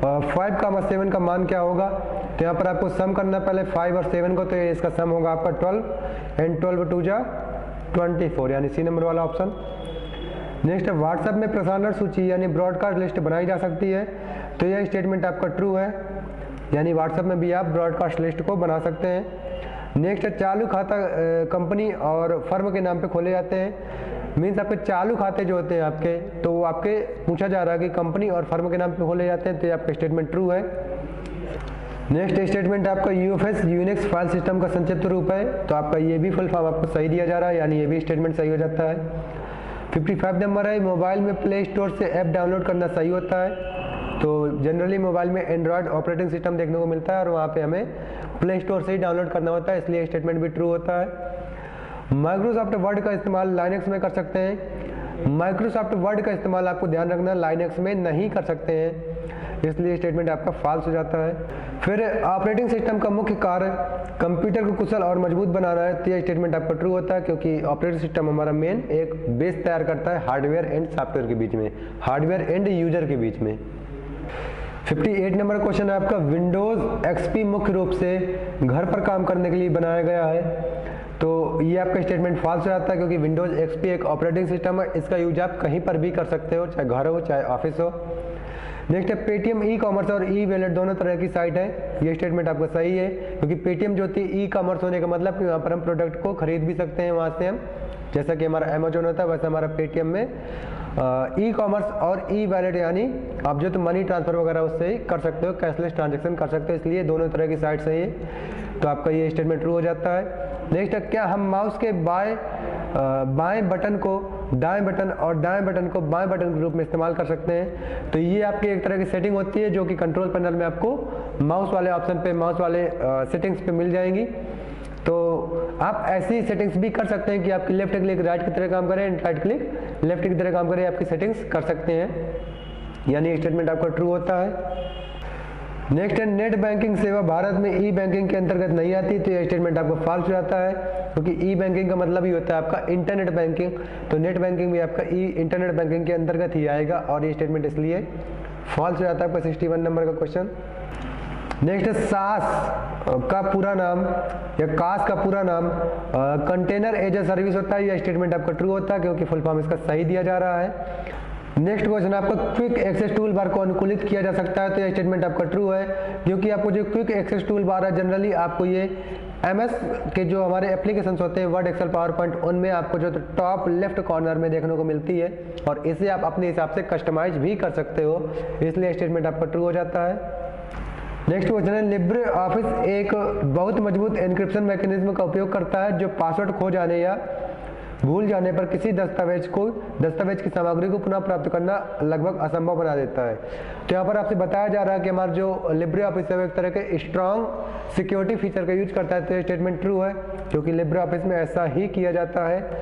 5, 7 का मान क्या होगा? तो यहाँ पर आपको सम करना पहले 5 और 7 को, तो इसका सम होगा आपका 12 एंड 12 2 जा 24, यानी सी नंबर वाला ऑप्शन। नेक्स्ट है, व्हाट्सएप में प्रसारण सूची यानी ब्रॉडकास्ट लिस्ट बनाई जा सकती है। तो यह स्टेटमेंट आपका ट्रू है, यानी व्हाट्सएप में भी आप ब्रॉडकास्ट लिस्ट को बना सकते हैं। नेक्स्ट है, चालू खाता कंपनी और फर्म के नाम पे खोले जाते हैं। मीन्स आपके चालू खाते जो होते हैं आपके, तो वो आपके पूछा जा रहा है कि कंपनी और फर्म के नाम पे खोले जाते हैं, तो ये आपका स्टेटमेंट ट्रू है। नेक्स्ट स्टेटमेंट आपका UFS यूनिक्स फाइल सिस्टम का संक्षिप्त रूप है। तो आपका ये भी फुल फॉर्म आपको सही दिया जा रहा है, यानी ये भी स्टेटमेंट सही हो जाता है। 55 नंबर है, मोबाइल में प्ले स्टोर से ऐप डाउनलोड करना सही होता है। तो जनरली मोबाइल में एंड्रॉयड ऑपरेटिंग सिस्टम देखने को मिलता है और वहाँ पे हमें प्ले स्टोर से ही डाउनलोड करना होता है, इसलिए स्टेटमेंट भी ट्रू होता है। माइक्रोसॉफ्ट वर्ड का इस्तेमाल लाइनक्स में कर सकते हैं। माइक्रोसॉफ्ट वर्ड का इस्तेमाल आपको ध्यान रखना लाइनक्स में नहीं कर सकते हैं, इसलिए स्टेटमेंट आपका फॉल्स हो जाता है। फिर ऑपरेटिंग सिस्टम का मुख्य कार्य कंप्यूटर को कुशल और मजबूत बनाना है, तो यह स्टेटमेंट आपका ट्रू होता है, क्योंकि ऑपरेटिंग सिस्टम हमारा मेन एक बेस तैयार करता है हार्डवेयर एंड सॉफ्टवेयर के बीच में, हार्डवेयर एंड यूजर के बीच में। 58 नंबर क्वेश्चन है आपका, विंडोज XP मुख्य रूप से घर पर काम करने के लिए बनाया गया है। तो ये आपका स्टेटमेंट फॉल्स हो जाता है, क्योंकि विंडोज XP एक ऑपरेटिंग सिस्टम है, इसका यूज आप कहीं पर भी कर सकते हो, चाहे घर हो चाहे ऑफिस हो। नेक्स्ट है, पेटीएम ई-कॉमर्स और ई वॉलेट दोनों तरह की साइट है। ये स्टेटमेंट आपका सही है, क्योंकि पेटीएम जो होती है ई-कॉमर्स होने का मतलब कि वहाँ पर हम प्रोडक्ट को खरीद भी सकते हैं, वहाँ से हम, जैसा कि हमारा अमेजोन होता है वैसे हमारा पेटीएम में ई-कॉमर्स और ई वॉलेट यानी आप जो तो मनी ट्रांसफर वगैरह उससे ही कर सकते हो, कैशलेस ट्रांजेक्शन कर सकते हो, इसलिए दोनों तरह की साइट सही है, तो आपका ये स्टेटमेंट ट्रू हो जाता है। नेक्स्ट है, क्या हम माउस के बाएं बटन को दाएं बटन और दाएं बटन को बाएं बटन के रूप में इस्तेमाल कर सकते हैं? तो ये आपकी एक तरह की सेटिंग होती है जो कि कंट्रोल पैनल में आपको माउस वाले ऑप्शन पे, माउस वाले सेटिंग्स पे मिल जाएंगी। तो आप ऐसी सेटिंग्स भी कर सकते हैं कि आपकी लेफ्ट क्लिक राइट की तरह काम करे, राइट क्लिक लेफ्ट की तरह काम करे, आपकी सेटिंग्स कर सकते हैं, यानी स्टेटमेंट आपका ट्रू होता है। नेक्स्ट है, नेट बैंकिंग सेवा भारत में ई बैंकिंग के अंतर्गत नहीं आती, तो ये स्टेटमेंट आपका फॉल्स हो जाता है, क्योंकि ई बैंकिंग का मतलब ही होता है आपका इंटरनेट बैंकिंग, तो नेट बैंकिंग भी आपका इंटरनेट बैंकिंग के अंतर्गत ही आएगा, और ये स्टेटमेंट इसलिए फॉल्स हो जाता है आपका 61 नंबर का क्वेश्चन। नेक्स्ट है, सास का पूरा नाम या कास का पूरा नाम कंटेनर एज ए सर्विस होता है, यह स्टेटमेंट आपका ट्रू होता है, क्योंकि फुल फॉर्म इसका सही दिया जा रहा है। नेक्स्ट क्वेश्चन आपका, क्विक एक्सेस टूल बार को अनुकूलित किया जा सकता है, तो यह स्टेटमेंट आपका ट्रू है, क्योंकि आपको जो क्विक एक्सेस टूल बार है जनरली आपको ये MS के जो हमारे एप्लीकेशंस होते हैं वर्ड, एक्सेल, पावर पॉइंट, उनमें आपको जो टॉप लेफ्ट कॉर्नर में देखने को मिलती है, और इसे आप अपने हिसाब से कस्टमाइज भी कर सकते हो, इसलिए स्टेटमेंट आपका ट्रू हो जाता है। नेक्स्ट क्वेश्चन है, लिब्रे ऑफिस एक बहुत मजबूत एन्क्रिप्शन मैकेनिज्म का उपयोग करता है जो पासवर्ड खो जाने या भूल जाने पर किसी दस्तावेज की सामग्री को पुनः प्राप्त करना लगभग असंभव बना देता है। तो यहाँ पर आपसे बताया जा रहा है कि हमारा जो लिब्रे ऑफिस है एक तरह के स्ट्रॉन्ग सिक्योरिटी फीचर का यूज करता है, तो ये स्टेटमेंट ट्रू है, क्योंकि लिब्रे ऑफिस में ऐसा ही किया जाता है।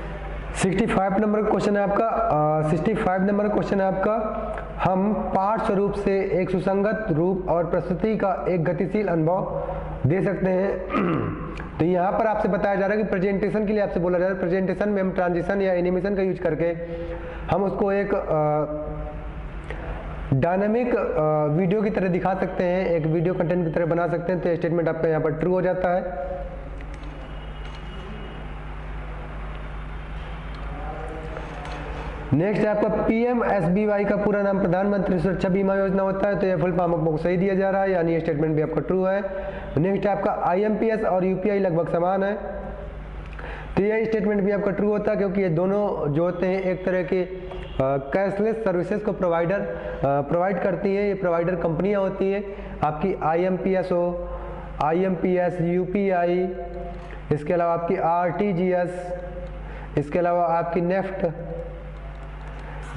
65 नंबर क्वेश्चन है आपका 65 नंबर क्वेश्चन है आपका, हम पाठ स्वरूप से एक सुसंगत रूप और प्रस्तुति का एक गतिशील अनुभव दे सकते हैं। तो यहाँ पर आपसे बताया जा रहा है कि प्रेजेंटेशन के लिए आपसे बोला जा रहा है, प्रेजेंटेशन में हम ट्रांजिशन या एनिमेशन का यूज करके हम उसको एक डायनामिक वीडियो की तरह दिखा सकते हैं, एक वीडियो कंटेंट की तरह बना सकते हैं, तो स्टेटमेंट आपका यहाँ पर ट्रू हो जाता है। नेक्स्ट है आपका PMSBY का पूरा नाम प्रधानमंत्री सुरक्षा बीमा योजना होता है, तो ये फुल फॉर्म आपको सही दिया जा रहा है, यानी ये स्टेटमेंट भी आपका ट्रू है। नेक्स्ट है आपका IMPS और UPI लगभग समान है, तो ये स्टेटमेंट भी आपका ट्रू होता है, क्योंकि ये दोनों जो होते हैं एक तरह के कैशलेस सर्विसेज को प्रोवाइड करती हैं। ये प्रोवाइडर कंपनियां होती हैं, आपकी IMPS हो, IMPS, UPI, इसके अलावा आपकी RTGS, इसके अलावा आपकी नेफ्ट,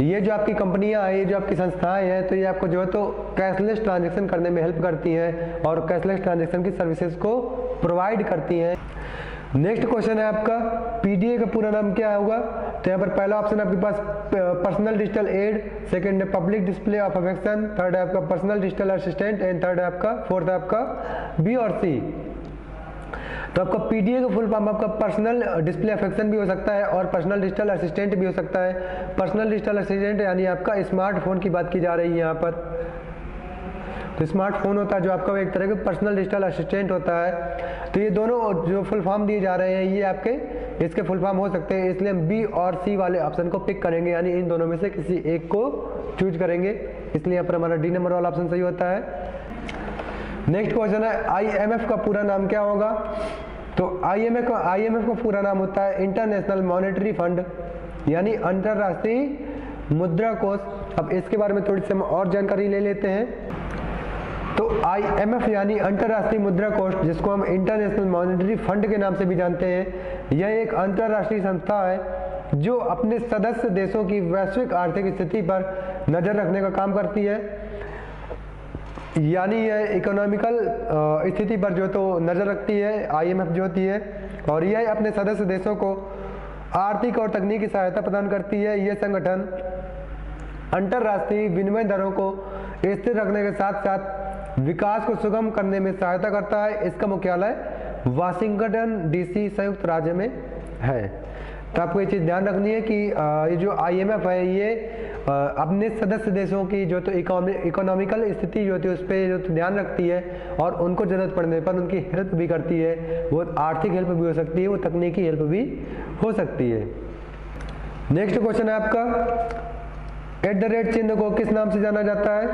ये जो आपकी कंपनियां हैं, ये जो आपकी संस्थाएं हैं, तो ये आपको जो है तो कैशलेस ट्रांजैक्शन करने में हेल्प करती हैं और कैशलेस ट्रांजैक्शन की सर्विसेज को प्रोवाइड करती हैं। नेक्स्ट क्वेश्चन है आपका PDA का पूरा नाम क्या होगा, तो यहाँ पर पहला ऑप्शन आपके पास पर्सनल डिजिटल एड, सेकंड है public display of affection, third है आपका personal digital assistant and third है आपका फोर्थ है आपका B और C। तो आपका PDA का फुल फॉर्म आपका पर्सनल डिस्प्ले अफेक्शन भी हो सकता है और पर्सनल डिजिटल असिस्टेंट भी हो सकता है। पर्सनल डिजिटल असिस्टेंट यानी आपका स्मार्टफोन की बात की जा रही है यहाँ पर, तो स्मार्टफोन होता है जो आपका एक तरह का पर्सनल डिजिटल असिस्टेंट होता है। तो ये दोनों जो फुल फॉर्म दिए जा रहे हैं ये आपके इसके फुल फॉर्म हो सकते हैं, इसलिए हम B और C वाले ऑप्शन को पिक करेंगे, यानी इन दोनों में से किसी एक को चूज करेंगे, इसलिए यहाँ पर हमारा D नंबर वाला ऑप्शन सही होता है। नेक्स्ट क्वेश्चन है IMF का पूरा नाम क्या होगा, तो IMF का पूरा नाम होता है इंटरनेशनल मॉनेटरी फंड, यानी अंतरराष्ट्रीय मुद्रा कोष। अब इसके बारे में थोड़ी सी हम और जानकारी ले लेते हैं। तो IMF यानी अंतरराष्ट्रीय मुद्रा कोष, जिसको हम इंटरनेशनल मॉनेटरी फंड के नाम से भी जानते हैं, यह एक अंतरराष्ट्रीय संस्था है जो अपने सदस्य देशों की वैश्विक आर्थिक स्थिति पर नजर रखने का काम करती है, यानी यह इकोनॉमिकल स्थिति पर जो तो नज़र रखती है IMF जो होती है, और यह अपने सदस्य देशों को आर्थिक और तकनीकी सहायता प्रदान करती है। यह संगठन अंतर्राष्ट्रीय विनिमय दरों को स्थिर रखने के साथ साथ विकास को सुगम करने में सहायता करता है। इसका मुख्यालय वाशिंगटन DC संयुक्त राज्य में है। तो आपको ये चीज़ ध्यान रखनी है कि ये जो IMF है ये अपने सदस्य देशों की जो तो इकोनॉमिकल स्थिति जो होती है उस पर जो तो ध्यान रखती है और उनको ज़रूरत पड़ने पर उनकी हेल्प भी करती है। वो आर्थिक हेल्प भी हो सकती है, वो तकनीकी हेल्प भी हो सकती है। नेक्स्ट क्वेश्चन है आपका @ चिन्ह को किस नाम से जाना जाता है।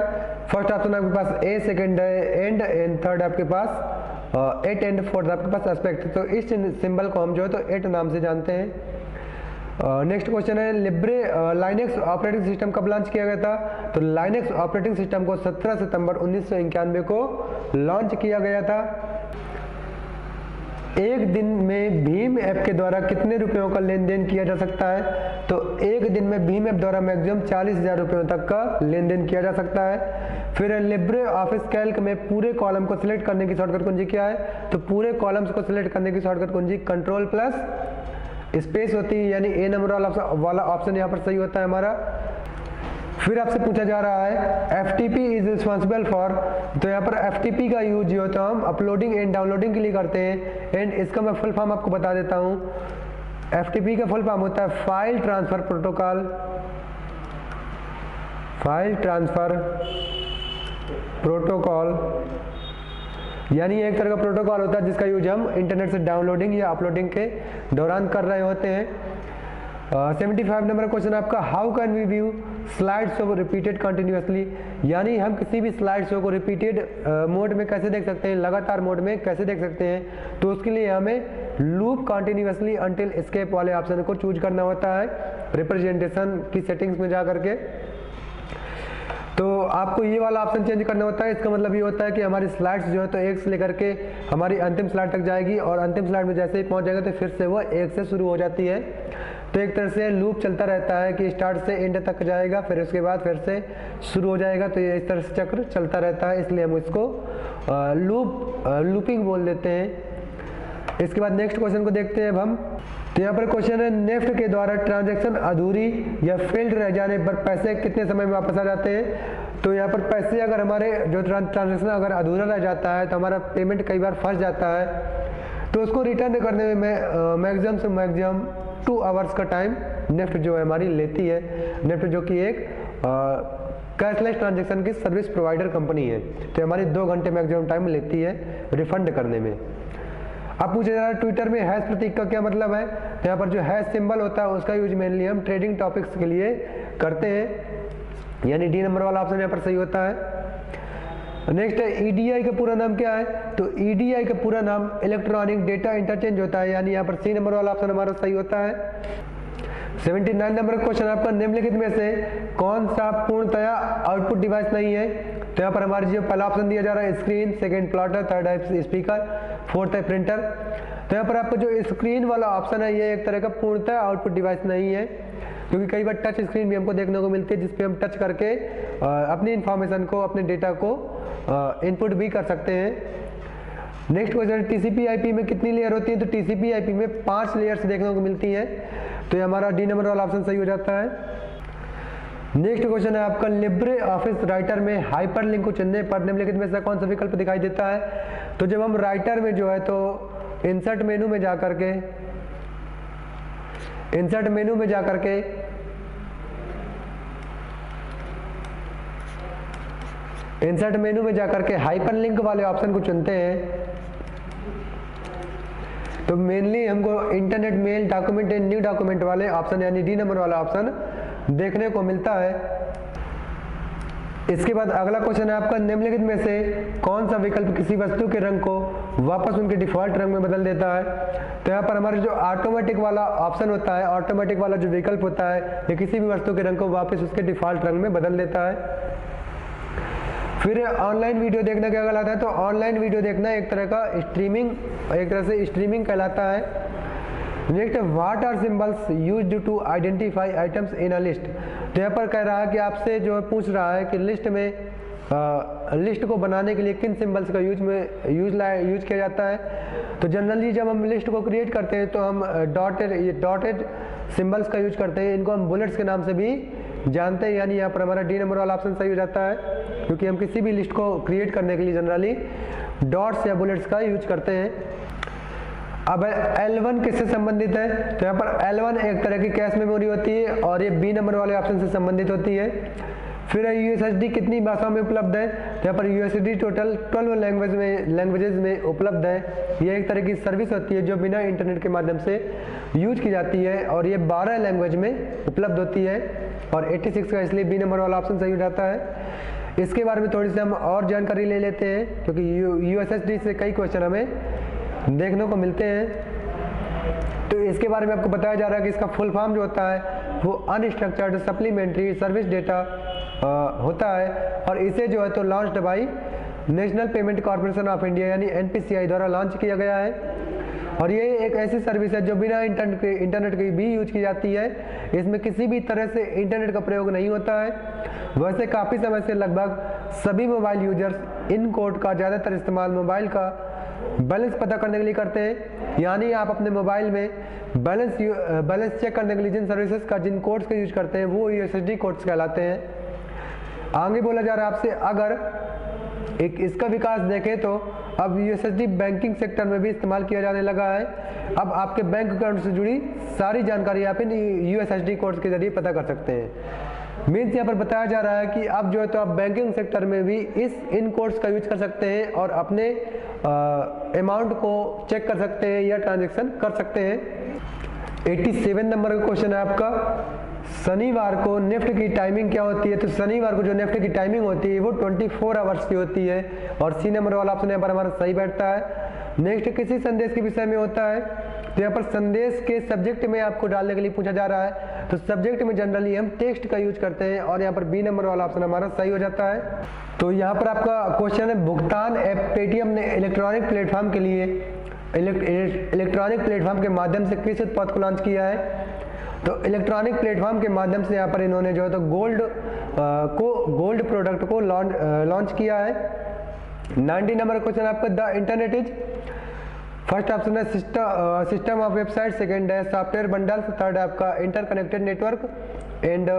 फर्स्ट ऑप्शन आपके पास A, सेकेंड है एंड थर्ड आपके पास एट एंड फोर्थ आपके पास एस्पेक्ट। तो इस सिंबल को हम जो है तो एट नाम से जानते हैं। नेक्स्ट क्वेश्चन है लाइनेक्स ऑपरेटिंग सिस्टम कब लॉन्च किया गया था, तो लाइनेक्स ऑपरेटिंग सिस्टम को 17 सितंबर 1991 को लॉन्च किया गया था। एक दिन में भीम ऐप के द्वारा कितने रुपयों का लेन देन किया जा सकता है, तो एक दिन में भीम ऐप द्वारा मैक्सिमम 40,000 रुपयों तक का लेन देन किया जा सकता है। फिर लिब्रे ऑफिस कैल्क में पूरे कॉलम को सिलेक्ट करने की शॉर्टकट कुंजी क्या है, तो पूरे कॉलम्स को सिलेक्ट करने की शॉर्टकट कुंजी कंट्रोल+ स्पेस होती है, यानी A नंबर वाला ऑप्शन यहाँ पर सही होता है हमारा। फिर आपसे पूछा जा रहा है FTP इज रिस्पॉन्सिबल फॉर, तो यहाँ पर FTP का यूज जो होता है हम अपलोडिंग एंड डाउनलोडिंग के लिए करते हैं। एंड इसका मैं फुल फॉर्म आपको बता देता हूँ। FTP का फुल फॉर्म होता है file transfer protocol, file transfer protocol, यानी एक तरह का प्रोटोकॉल होता है जिसका यूज हम इंटरनेट से डाउनलोडिंग या अपलोडिंग के दौरान कर रहे होते हैं। 75 नंबर क्वेश्चन आपका how can we view slide show repeated continuously, यानी हम किसी भी स्लाइड शो को रिपीटेड मोड में कैसे देख सकते हैं, लगातार मोड में कैसे देख सकते हैं। तो उसके लिए हमें लूप कंटिन्यूसली अंटिल एस्केप वाले ऑप्शन को चूज करना होता है रिप्रेजेंटेशन की सेटिंग्स में जा करके। तो आपको ये वाला ऑप्शन चेंज करना होता है। इसका मतलब ये होता है कि हमारी स्लाइड्स जो है तो एक से लेकर के हमारी अंतिम स्लाइड तक जाएगी और अंतिम स्लाइड में जैसे ही पहुंच जाएगा तो फिर से वो एक से शुरू हो जाती है। तो एक तरह से लूप चलता रहता है कि स्टार्ट से एंड तक जाएगा, फिर उसके बाद फिर से शुरू हो जाएगा। तो ये इस तरह से चक्र चलता रहता है, इसलिए हम इसको लूपिंग बोल देते हैं। इसके बाद नेक्स्ट क्वेश्चन को देखते हैं अब हम। तो यहाँ पर क्वेश्चन है नेफ्ट के द्वारा ट्रांजैक्शन अधूरी या फेल्ड रह जाने पर पैसे कितने समय में वापस आ जाते हैं। तो यहाँ पर पैसे अगर हमारे जो ट्रांजैक्शन अगर अधूरा रह जाता है तो हमारा पेमेंट कई बार फंस जाता है, तो उसको रिटर्न करने में मैक्सिमम से मैक्सिमम 2 आवर्स का टाइम नेफ्ट जो है हमारी लेती है। नेफ्ट जो कि एक कैशलेस ट्रांजैक्शन की सर्विस प्रोवाइडर कंपनी है, तो हमारी 2 घंटे मैक्सिमम टाइम लेती है रिफंड करने में। अब पूछा जा रहा है ट्विटर में हैश प्रतीक का क्या मतलब है। तो यहाँ पर जो हैश सिंबल होता है उसका यूज मेनली हम ट्रेडिंग टॉपिक्स के लिए करते हैं, यानी डी नंबर वाला ऑप्शन यहाँ पर सही होता है। नेक्स्ट है ईडीआई का पूरा नाम क्या है। तो ईडीआई का पूरा नाम इलेक्ट्रॉनिक डेटा इंटरचेंज होता है, यानी यहाँ पर सी नंबर वाला ऑप्शन हमारा सही होता है। 79 नंबर का क्वेश्चन आपका निम्नलिखित में से कौन सा पूर्णतया आउटपुट डिवाइस नहीं है। तो यहाँ पर हमारे जो पहला ऑप्शन दिया जा रहा है स्क्रीन, सेकंड प्लॉटर, थर्ड है स्पीकर, फोर्थ है प्रिंटर। तो यहाँ पर आपको जो स्क्रीन वाला ऑप्शन है ये एक तरह का पूर्णतः आउटपुट डिवाइस नहीं है, क्योंकि कई बार टच स्क्रीन भी हमको देखने को मिलती है जिसपे हम टच करके अपनी इंफॉर्मेशन को, अपने डेटा को इनपुट भी कर सकते हैं। नेक्स्ट क्वेश्चन टीसीपी आईपी में कितनी लेयर होती है। तो टीसीपी आईपी में 5 लेयर्स देखने को मिलती हैं, तो ये हमारा डी नंबर वाला ऑप्शन सही हो जाता है। नेक्स्ट क्वेश्चन है आपका लिब्रे ऑफिस राइटर में हाइपरलिंक को चुनने पर निम्नलिखित में से कौन सा विकल्प दिखाई देता है। तो जब हम राइटर में जो है तो इंसर्ट मेनू में जाकर के हाइपरलिंक वाले ऑप्शन को चुनते हैं तो मेनली हमको internet mail document and new document वाले ऑप्शन यानी डी नंबर वाला ऑप्शन देखने को मिलता है। इसके बाद अगला क्वेश्चन है आपका निम्नलिखित में से कौन सा विकल्प किसी वस्तु के रंग को वापस उनके डिफॉल्ट रंग में बदल देता है। तो यहाँ पर हमारे जो ऑटोमेटिक वाला ऑप्शन होता है, ऑटोमेटिक वाला जो विकल्प होता है ये किसी भी वस्तु के रंग को वापस उसके डिफॉल्ट रंग में बदल देता है। फिर ऑनलाइन वीडियो देखना क्या कहलाता है। तो ऑनलाइन वीडियो देखना एक तरह से स्ट्रीमिंग कहलाता है। Next what are symbols used to identify items in a list. तो यहाँ पर कह रहा है कि आपसे जो पूछ रहा है कि लिस्ट को बनाने के लिए किन सिंबल्स का यूज किया जाता है। तो जनरली जब हम लिस्ट को क्रिएट करते हैं तो हम डॉटेड सिंबल्स का यूज करते हैं, इनको हम बुलेट्स के नाम से भी जानते हैं, यानी यहाँ पर हमारा डी नंबर वाला ऑप्शन सही हो जाता है, क्योंकि हम किसी भी लिस्ट को क्रिएट करने के लिए जनरली डॉट्स या बुलेट्स का यूज करते हैं। अब L1 किससे संबंधित है। तो यहाँ पर L1 एक तरह की कैश मेमोरी होती है और ये बी नंबर वाले ऑप्शन से संबंधित होती है। फिर USSD कितनी भाषाओं में उपलब्ध है। तो यहाँ पर USSD टोटल 12 लैंग्वेजेस में उपलब्ध है। ये एक तरह की सर्विस होती है जो बिना इंटरनेट के माध्यम से यूज की जाती है और ये 12 लैंग्वेज में उपलब्ध होती है और 86 का इसलिए बी नंबर वाला ऑप्शन सही हो जाता है। इसके बारे में थोड़ी सी हम और जानकारी ले लेते हैं, क्योंकि USSD से कई क्वेश्चन हमें देखने को मिलते हैं। तो इसके बारे में आपको बताया जा रहा है कि इसका फुल फॉर्म जो होता है वो अनस्ट्रक्चर्ड सप्लीमेंट्री सर्विस डेटा होता है और इसे जो है तो launched by national payment corporation of India यानी NPCI द्वारा लॉन्च किया गया है। और ये एक ऐसी सर्विस है जो बिना इंटरनेट के भी यूज की जाती है। इसमें किसी भी तरह से इंटरनेट का प्रयोग नहीं होता है। वैसे काफ़ी समय से लगभग सभी मोबाइल यूजर्स इन कोड का ज़्यादातर इस्तेमाल मोबाइल का बैलेंस पता करने के लिए करते हैं, यानी आप अपने मोबाइल में बैलेंस चेक करने के लिए जिन सर्विसेज का जिन कोड्स का यूज करते हैं वो USSD कोड्स कहलाते हैं। आगे बोला जा रहा है आपसे अगर इसका विकास देखें तो अब USSD बैंकिंग सेक्टर में भी इस्तेमाल किया जाने लगा है। अब आपके बैंक अकाउंट से जुड़ी सारी जानकारी आप इन USSD कोड्स के जरिए पता कर सकते हैं। मीन्स यहाँ पर बताया जा रहा है कि अब जो है तो आप बैंकिंग सेक्टर में भी इन कोड्स का यूज कर सकते हैं और अपने अमाउंट को चेक कर सकते हैं या ट्रांजैक्शन कर सकते हैं। 87 नंबर का क्वेश्चन है आपका शनिवार को निफ्ट की टाइमिंग क्या होती है। तो शनिवार को जो निफ्ट की टाइमिंग होती है वो 24 आवर्स की होती है और सी नंबर वाला ऑप्शन यहाँ पर हमारा सही बैठता है। नेक्स्ट किसी संदेश के विषय में होता है। तो यहाँ पर संदेश के सब्जेक्ट में आपको डालने के लिए पूछा जा रहा है। तो सब्जेक्ट में जनरली हम टेक्स्ट का यूज करते हैं और यहाँ पर बी नंबर वाला ऑप्शन हमारा सही हो जाता है। तो यहाँ पर आपका क्वेश्चन है भुगतान ऐप पेटीएम ने इलेक्ट्रॉनिक प्लेटफॉर्म के माध्यम से किस उत्पाद को लॉन्च किया है। तो इलेक्ट्रॉनिक प्लेटफॉर्म के माध्यम से यहाँ पर इन्होंने जो है तो गोल्ड प्रोडक्ट को लॉन्च किया है। 90 नंबर क्वेश्चन आपका the internet is first option है सिस्टम ऑफ वेबसाइट, सेकेंड है सॉफ्टवेयर बंडल्स, थर्ड है आपका इंटरकनेक्टेड नेटवर्क एंड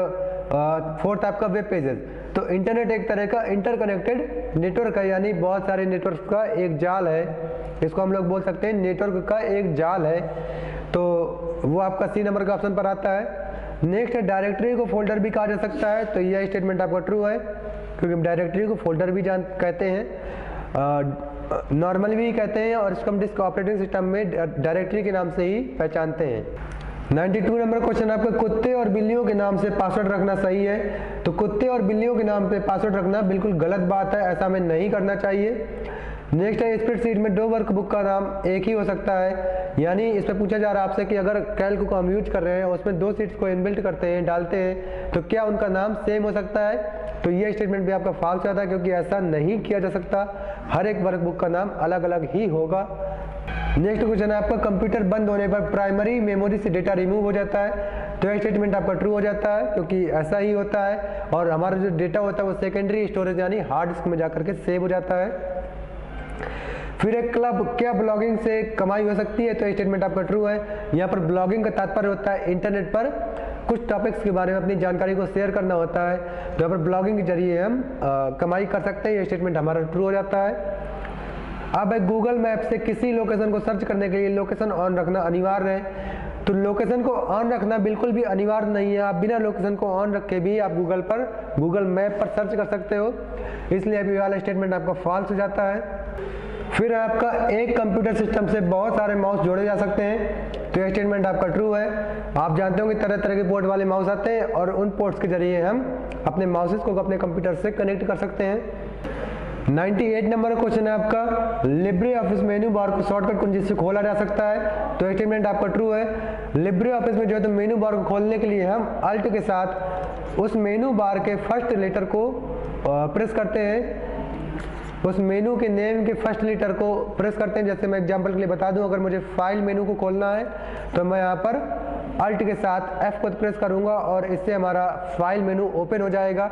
फोर्थ आपका वेब पेजेस। तो इंटरनेट एक तरह का इंटरकनेक्टेड नेटवर्क है, यानी बहुत सारे नेटवर्क का एक जाल है। इसको हम लोग बोल सकते हैं नेटवर्क का एक जाल है। तो वो आपका सी नंबर का ऑप्शन पर आता है। नेक्स्ट है डायरेक्टरी को फोल्डर भी कहा जा सकता है। तो यह स्टेटमेंट आपका ट्रू है, क्योंकि डायरेक्टरी को फोल्डर भी कहते हैं। नॉर्मल भी कहते हैं और इसको हम डिस्क ऑपरेटिंग सिस्टम में डायरेक्टरी के नाम से ही पहचानते हैं। 92 नंबर क्वेश्चन आपका, कुत्ते और बिल्लियों के नाम से पासवर्ड रखना सही है? तो कुत्ते और बिल्लियों के नाम पे पासवर्ड रखना बिल्कुल गलत बात है, ऐसा हमें नहीं करना चाहिए। नेक्स्ट है, स्प्रेडशीट में 2 वर्कबुक का नाम एक ही हो सकता है, यानी इस पर पूछा जा रहा है आपसे कि अगर कैल्क को हम यूज कर रहे हैं उसमें 2 शीट्स को इनबिल्ट करते हैं, डालते हैं, तो क्या उनका नाम सेम हो सकता है? तो ये स्टेटमेंट भी आपका फॉल्स आता है, क्योंकि ऐसा नहीं किया जा सकता, हर एक वर्कबुक का नाम अलग अलग ही होगा। नेक्स्ट क्वेश्चन है आपका, कंप्यूटर बंद होने पर प्राइमरी मेमोरी से डेटा रिमूव हो जाता है? तो यह स्टेटमेंट आपका ट्रू हो जाता है, क्योंकि ऐसा ही होता है और हमारा जो डेटा होता है वो सेकेंडरी स्टोरेज यानी हार्ड डिस्क में जाकर के सेव हो जाता है। फिर एक क्लब, क्या ब्लॉगिंग से कमाई हो सकती है? तो स्टेटमेंट आपका ट्रू है। यहाँ पर ब्लॉगिंग का तात्पर्य होता है इंटरनेट पर कुछ टॉपिक्स के बारे में अपनी जानकारी को शेयर करना होता है, तो यहाँ पर ब्लॉगिंग के जरिए हम कमाई कर सकते हैं, ये स्टेटमेंट हमारा ट्रू हो जाता है। अब गूगल मैप से किसी लोकेशन को सर्च करने के लिए लोकेशन ऑन रखना अनिवार्य है? तो लोकेशन को ऑन रखना बिल्कुल भी अनिवार्य नहीं है, आप बिना लोकेशन को ऑन रखे भी आप गूगल मैप पर सर्च कर सकते हो, इसलिए अभी वाला स्टेटमेंट आपका फॉल्स हो जाता है। फिर आपका, एक कंप्यूटर सिस्टम से बहुत सारे माउस जोड़े जा सकते हैं? तो यह स्टेटमेंट आपका ट्रू है। आप जानते हो कि तरह तरह के पोर्ट वाले माउस आते हैं और उन पोर्ट्स के जरिए हम अपने माउसेस को अपने कंप्यूटर से कनेक्ट कर सकते हैं। 98 नंबर क्वेश्चन है आपका, लिब्रे ऑफिस मेन्यू बार को शॉर्टकट कुंजी से खोला जा सकता है? तो स्टेटमेंट आपका ट्रू है। लिब्रे ऑफिस में जो है तो मेन्यू बार को खोलने के लिए हम अल्ट के साथ उस मेन्यू बार के फर्स्ट लेटर को प्रेस करते हैं, उस मेनू के नेम के फर्स्ट लेटर को प्रेस करते हैं। जैसे मैं एग्जांपल के लिए बता दूं, अगर मुझे फाइल मेनू को खोलना है तो मैं यहाँ पर अल्ट के साथ F को प्रेस करूंगा और इससे हमारा फाइल मेनू ओपन हो जाएगा।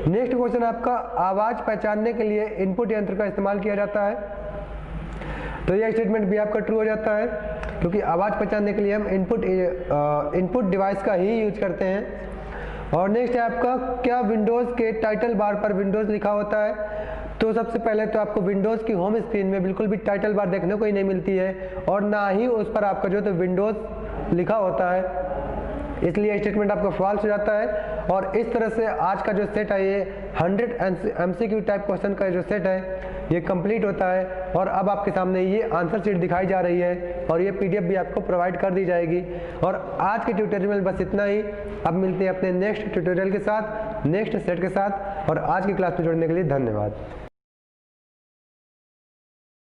नेक्स्ट क्वेश्चन आपका, आवाज़ पहचानने के लिए इनपुट यंत्र का इस्तेमाल किया जाता है? तो यह स्टेटमेंट भी आपका ट्रू हो जाता है, क्योंकि आवाज़ पहचानने के लिए हम इनपुट डिवाइस का ही यूज करते हैं। और नेक्स्ट है आपका, क्या विंडोज़ के टाइटल बार पर विंडोज़ लिखा होता है? तो सबसे पहले तो आपको विंडोज़ की होम स्क्रीन में बिल्कुल भी टाइटल बार देखने को ही नहीं मिलती है और ना ही उस पर आपका जो तो विंडोज़ लिखा होता है, इसलिए स्टेटमेंट आपका फॉल्स हो जाता है। और इस तरह से आज का जो सेट है ये 100 MCQ टाइप क्वेश्चन का जो सेट है ये कंप्लीट होता है और अब आपके सामने ये आंसर शीट दिखाई जा रही है और ये PDF भी आपको प्रोवाइड कर दी जाएगी। और आज के ट्यूटोरियल में बस इतना ही। अब मिलते हैं अपने नेक्स्ट ट्यूटोरियल के साथ, नेक्स्ट सेट के साथ, और आज की क्लास में जुड़ने के लिए धन्यवाद।